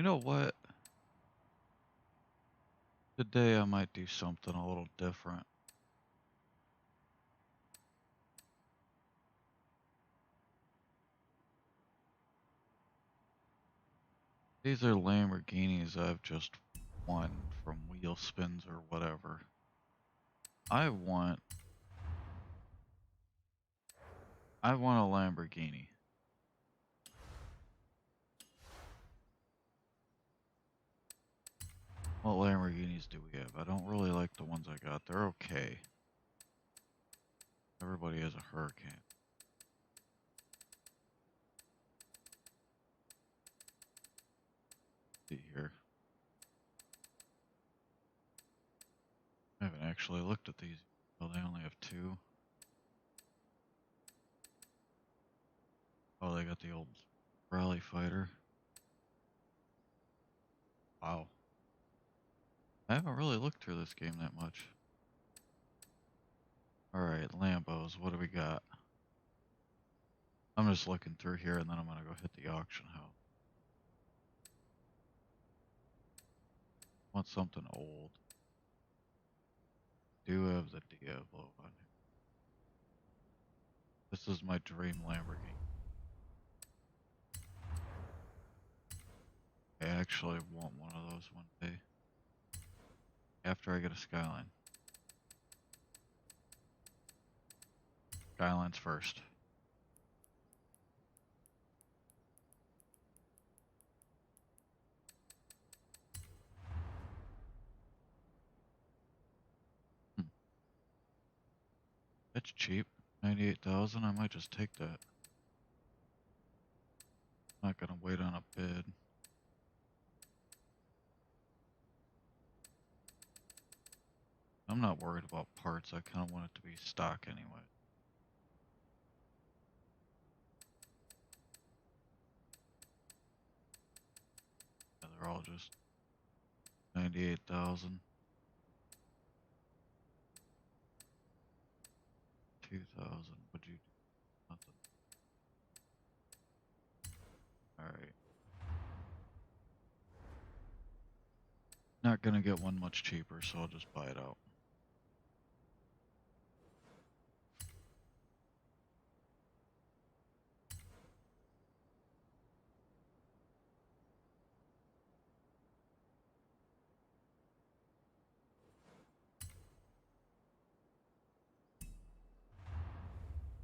You know what? Today I might do something a little different. These are Lamborghinis I've just won from wheel spins or whatever. I want a Lamborghini. What Lamborghinis do we have? I don't really like the ones I got. They're okay. Everybody has a Hurricane. See here. I haven't actually looked at these. Oh, they only have two. Oh, they got the old rally fighter. Wow. I haven't really looked through this game that much. Alright, Lambos, what do we got? I'm just looking through here and then I'm gonna go hit the auction house. Want something old. Do have the Diablo on here. This is my dream Lamborghini. I actually want one of those one day. After I get a Skyline. Skyline's first. That's cheap. 98,000. I might just take that. Not gonna wait on a bid. I'm not worried about parts. I kind of want it to be stock anyway. Yeah, they're all just 98,000. 2,000. Would you do nothing? Alright. Not gonna get one much cheaper, so I'll just buy it out.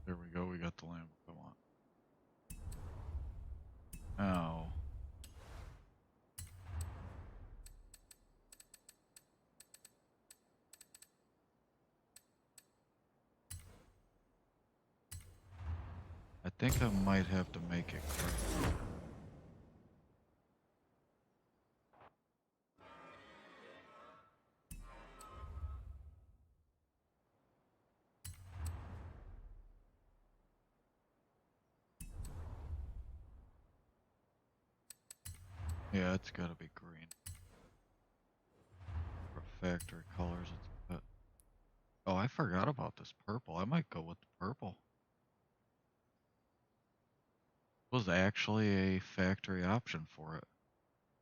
There we go, we got the Lambo I want. Now, I think I might have to make it correct. Yeah, it's gotta be green. For factory colors, it's got... Oh, I forgot about this purple. I might go with the purple. It was actually a factory option for it.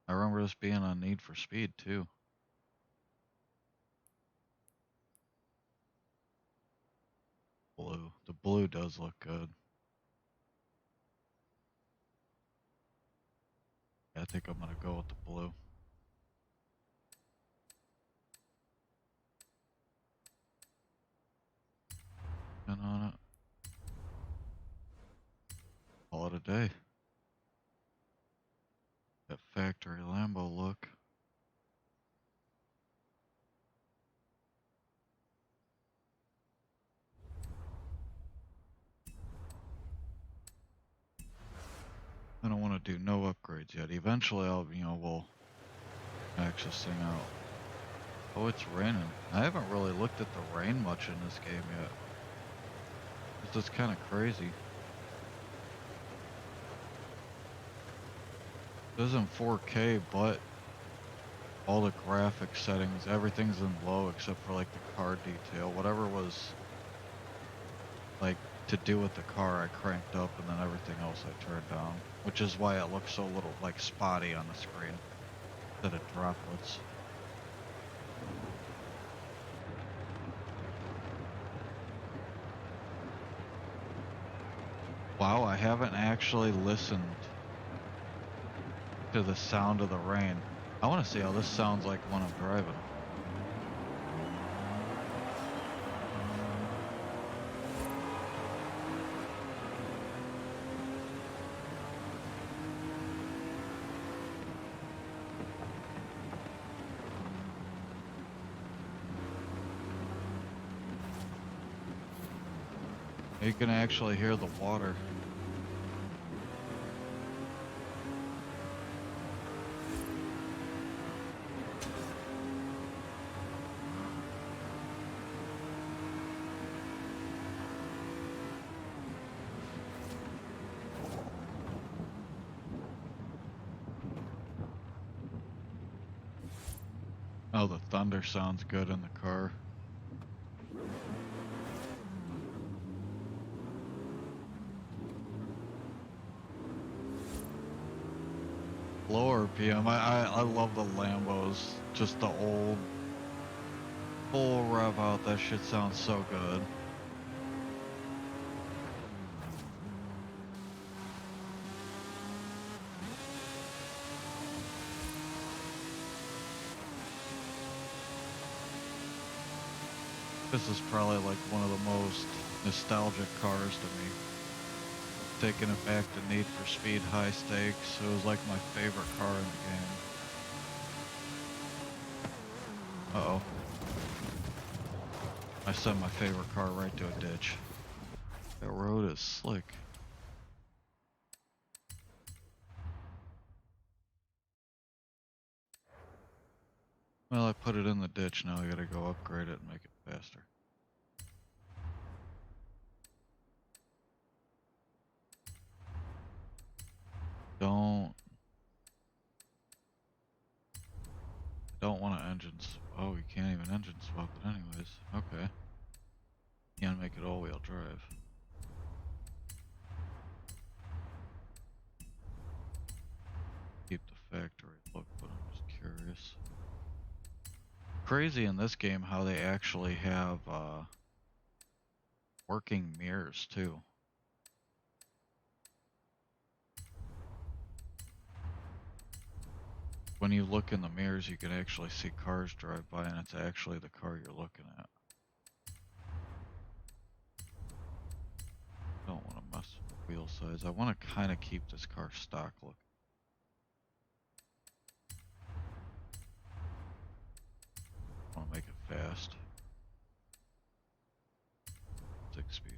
I remember this being on Need for Speed, too. Blue. The blue does look good. Yeah, I think I'm gonna go with the blue. And on it. Call it a day. That factory Lambo look. I don't want to do no upgrades yet. Eventually I'll, we'll max this thing out. Oh, it's raining. I haven't really looked at the rain much in this game yet. This is kind of crazy. This isn't 4K, but all the graphic settings, everything's in low except for like the car detail. Whatever was like to do with the car, I cranked up, and then everything else I turned down, which is why it looks so little, like, spotty on the screen instead of droplets. Wow, I haven't actually listened to the sound of the rain. I want to see how this sounds like when I'm driving. You can actually hear the water. Oh, the thunder sounds good in the car. Low RPM. I love the Lambos. Just the old full rev out. That shit sounds so good. This is probably like one of the most nostalgic cars to me. Taking it back to Need for Speed High Stakes. It was like my favorite car in the game. Uh-oh. I sent my favorite car right to a ditch. That road is slick. Well, I put it in the ditch, now I gotta go upgrade it and make it faster. Don't want to engines. Oh, you can't even engine swap it anyways. Okay. Can't make it all-wheel drive. Keep the factory look, but I'm just curious. Crazy in this game how they actually have working mirrors too. When you look in the mirrors, you can actually see cars drive by, and it's actually the car you're looking at. Don't want to mess with wheel size. I want to kind of keep this car stock look. I want to make it fast. 6-speeder.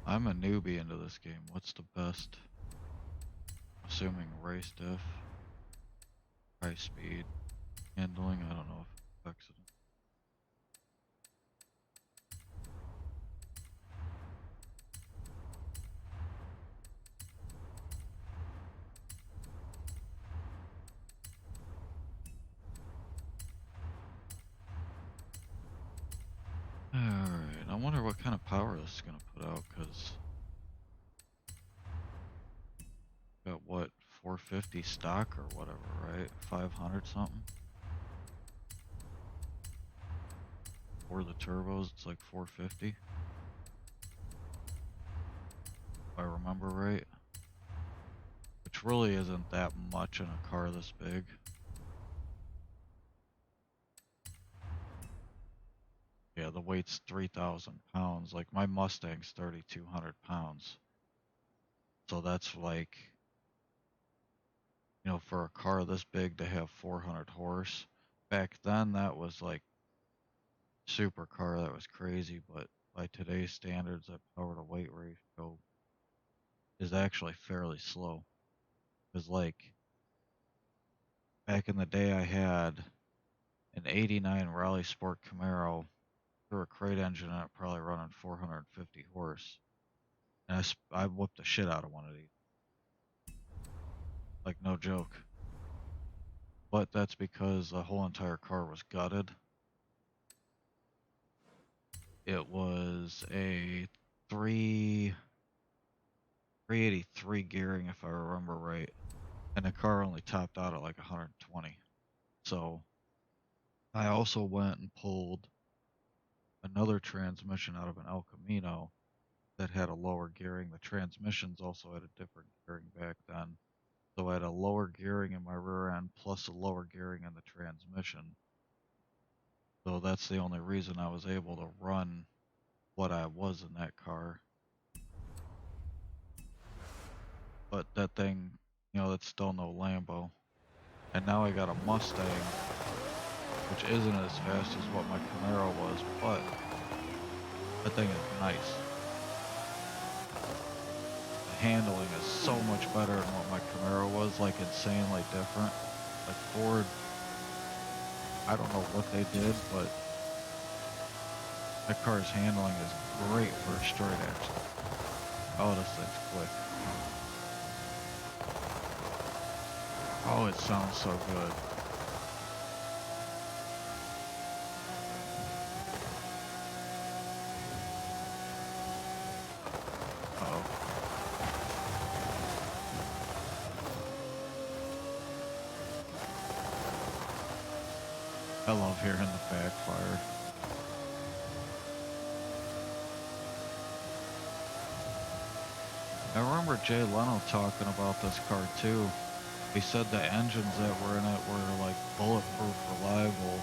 I'm a newbie into this game. What's the best? Assuming race diff, high speed, handling. I don't know if it affects it. Alright, I wonder what kind of power this is going to put out, because got what, 450 stock or whatever, right? 500 something? For the turbos, it's like 450. If I remember right. Which really isn't that much in a car this big. Yeah, the weight's 3,000 pounds. Like my Mustang's 3,200 pounds. So that's like, you know, for a car this big to have 400 horse. Back then, that was like super car. That was crazy. But by today's standards, that power to weight ratio is actually fairly slow. Because like back in the day, I had an 89 Rally Sport Camaro through a crate engine and it probably running 450 horse. And I whooped the shit out of one of these. Like no joke. but that's because the whole entire car was gutted. It was a 383 gearing, if I remember right, and the car only topped out at like 120. So I also went and pulled another transmission out of an El Camino that had a lower gearing. The transmissions also had a different gearing back then. So I had a lower gearing in my rear end plus a lower gearing in the transmission. So that's the only reason I was able to run what I was in that car. But that thing, that's still no Lambo. And now I got a Mustang, which isn't as fast as what my Camaro was, but that thing is nice. The handling is so much better than what my Camaro was, like insanely different. Like Ford, I don't know what they did, but that car's handling is great for a straight axle. Oh, this thing's quick. Oh, it sounds so good. Uh-oh. I love hearing the backfire. I remember Jay Leno talking about this car too. He said the engines that were in it were like bulletproof reliable.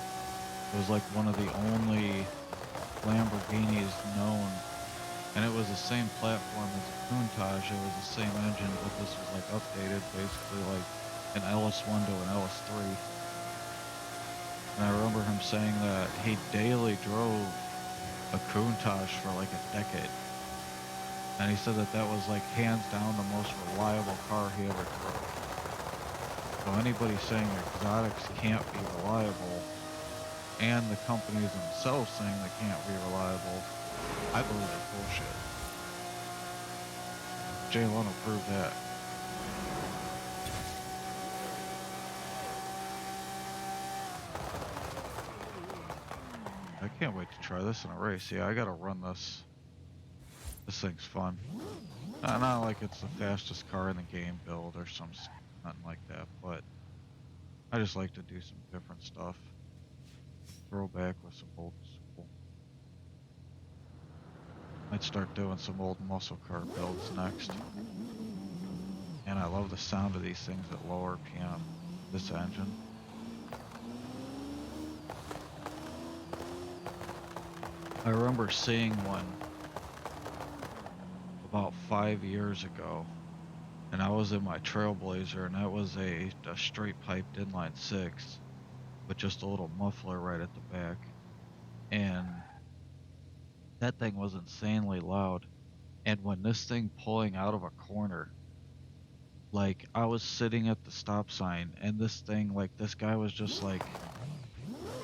It was like one of the only Lamborghinis known. And it was the same platform as a Countach. It was the same engine, but this was like updated, basically like an LS1 to an LS3. And I remember him saying that he daily drove a Countach for like a decade. And he said that that was like hands down the most reliable car he ever drove. So anybody saying exotics can't be reliable, and the companies themselves saying they can't be reliable, I believe it's bullshit. Jay Leno proved that. I can't wait to try this in a race. Yeah, I gotta run this. This thing's fun. Not like it's the fastest car in the game build or nothing like that, but I just like to do some different stuff. Throw back with some old school. Might start doing some old muscle car builds next. And I love the sound of these things at low RPM. This engine. I remember seeing one about 5 years ago, and I was in my Trailblazer, and that was a straight piped inline 6 with just a little muffler right at the back. And that thing was insanely loud. And when this thing pulling out of a corner, like I was sitting at the stop sign, and this thing, like this guy was just like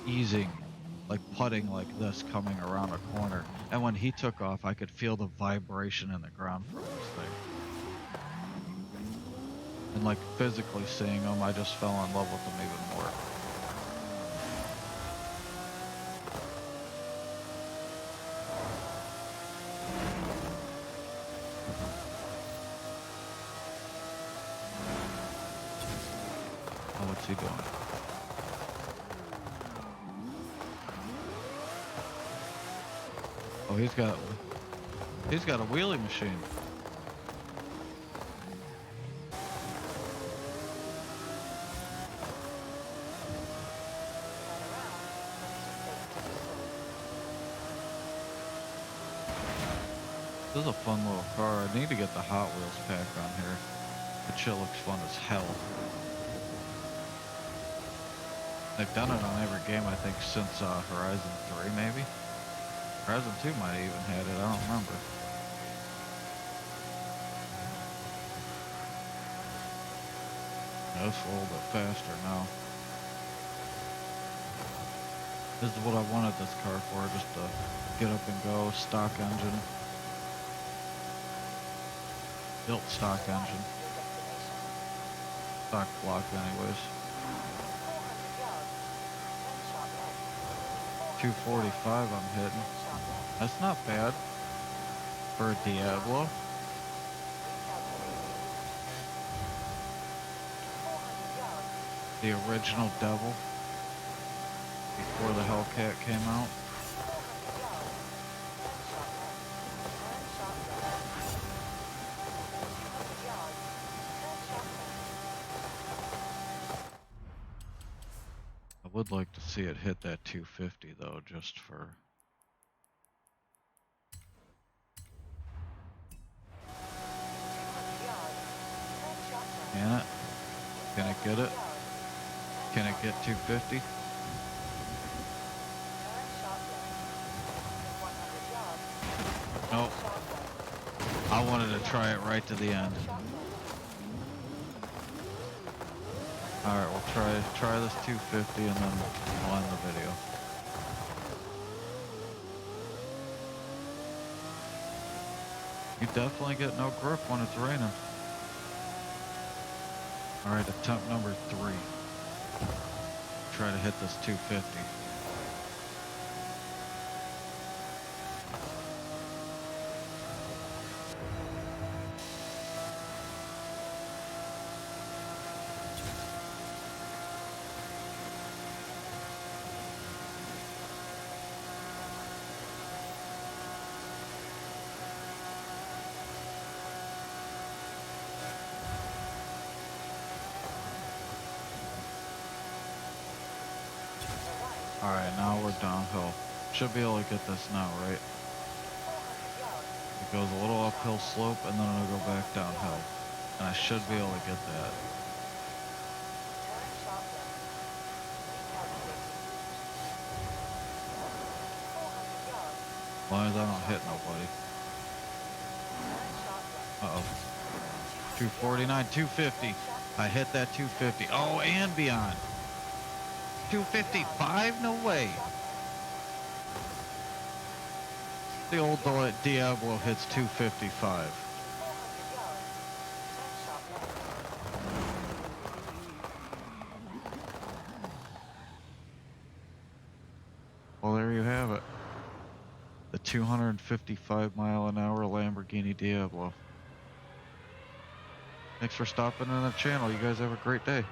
easing, like putting like this coming around a corner. And when he took off, I could feel the vibration in the ground from this thing. And like physically seeing him, I just fell in love with him even more. Oh, what's he doing? Oh, he's got a wheelie machine. This is a fun little car. I need to get the Hot Wheels pack on here. That shit looks fun as hell. They've done it on every game, I think, since Horizon 3, maybe? Horizon 2 might have even had it, I don't remember. Yeah, it's a little bit faster now. This is what I wanted this car for, just to get up and go, stock engine. Built stock engine. Stock block anyways. 245 I'm hitting. That's not bad for a Diablo. The original Devil before the Hellcat came out. I would like to see it hit that 250 though, just for... Can it? Can it get it? Can it get 250? Nope. I wanted to try it right to the end. Alright, we'll try this 250 and then we'll end the video. You definitely get no grip when it's raining. Alright, attempt number 3. Try to hit this 250. Alright, now we're downhill. Should be able to get this now, right? It goes a little uphill slope and then it'll go back downhill. And I should be able to get that. As long as I don't hit nobody. Uh-oh. 249, 250. I hit that 250. Oh, and beyond. 255? No way. The old Diablo hits 255. Well, there you have it. The 255-mile-an-hour Lamborghini Diablo. Thanks for stopping in the channel. You guys have a great day.